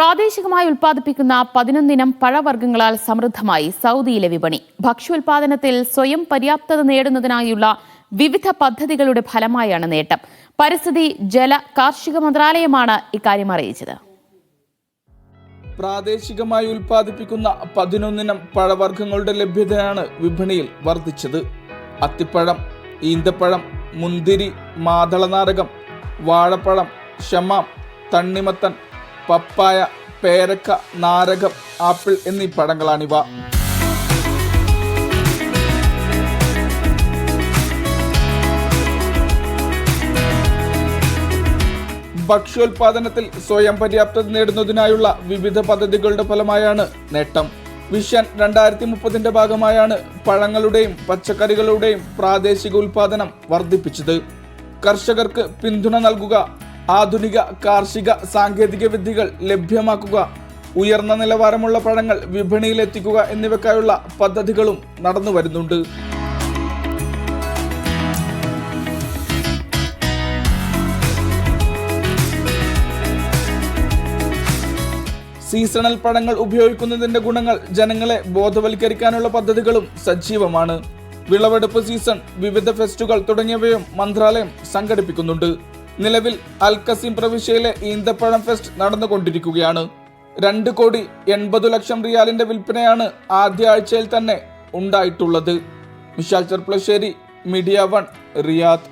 പ്രാദേശികമായി ഉൽപ്പാദിപ്പിക്കുന്ന 11 ഇനം പഴവർഗ്ഗങ്ങളാൽ സമൃദ്ധമായി സൗദിയിലെ വിപണി. ഭക്ഷ്യോൽപാദനത്തിൽ സ്വയം പര്യാപ്തത നേടുന്നതിനായുള്ള വിവിധ പദ്ധതികളുടെ ഫലമായാണ് നേട്ടം. പരിസ്ഥിതി, ജല, കാർഷിക മന്ത്രാലയമാണ് ഇക്കാര്യം അറിയിച്ചത്. പ്രാദേശികമായി ഉൽപ്പാദിപ്പിക്കുന്ന 11 ഇനം പഴവർഗ്ഗങ്ങളുടെ ലഭ്യതയാണ് വിപണിയിൽ വർദ്ധിച്ചത്. അത്തിപ്പഴം, ഈന്തപ്പഴം, മുന്തിരി, മാതളനാരകം, വാഴപ്പഴം, ഷമാം, തണ്ണിമത്തൻ, പപ്പായ, പേരക്ക, നാരകം, ആപ്പിൾ എന്നീ പഴങ്ങളാണിവ. ഭക്ഷ്യോൽപാദനത്തിൽ സ്വയം പര്യാപ്തത നേടുന്നതിനായുള്ള വിവിധ പദ്ധതികളുടെ ഫലമായാണ് നേട്ടം. വിഷൻ 2030 ഭാഗമായാണ് പഴങ്ങളുടെയും പച്ചക്കറികളുടെയും പ്രാദേശിക ഉൽപാദനം വർദ്ധിപ്പിച്ചത്. കർഷകർക്ക് പിന്തുണ നൽകുക, ആധുനിക കാർഷിക സാങ്കേതിക വിദ്യകൾ ലഭ്യമാക്കുക, ഉയർന്ന നിലവാരമുള്ള പഴങ്ങൾ വിപണിയിൽ എത്തിക്കുക എന്നിവയ്ക്കായുള്ള പദ്ധതികളും നടന്നു വരുന്നുണ്ട്. സീസണൽ പഴങ്ങൾ ഉപയോഗിക്കുന്നതിന്റെ ഗുണങ്ങൾ ജനങ്ങളെ ബോധവൽക്കരിക്കാനുള്ള പദ്ധതികളും സജീവമാണ്. വിളവെടുപ്പ് സീസൺ, വിവിധ ഫെസ്റ്റുകൾ തുടങ്ങിയവയും മന്ത്രാലയം സംഘടിപ്പിക്കുന്നുണ്ട്. നിലവിൽ അൽക്കസീം പ്രവിശ്യയിലെ ഈന്തപ്പഴം ഫെസ്റ്റ് നടന്നുകൊണ്ടിരിക്കുകയാണ്. 2,80,00,000 റിയാലിന്റെ വിൽപ്പനയാണ് ആദ്യ ആഴ്ചയിൽ തന്നെ ഉണ്ടായിട്ടുള്ളത്. Mishal Cherpulassery, media 1, Riyadh.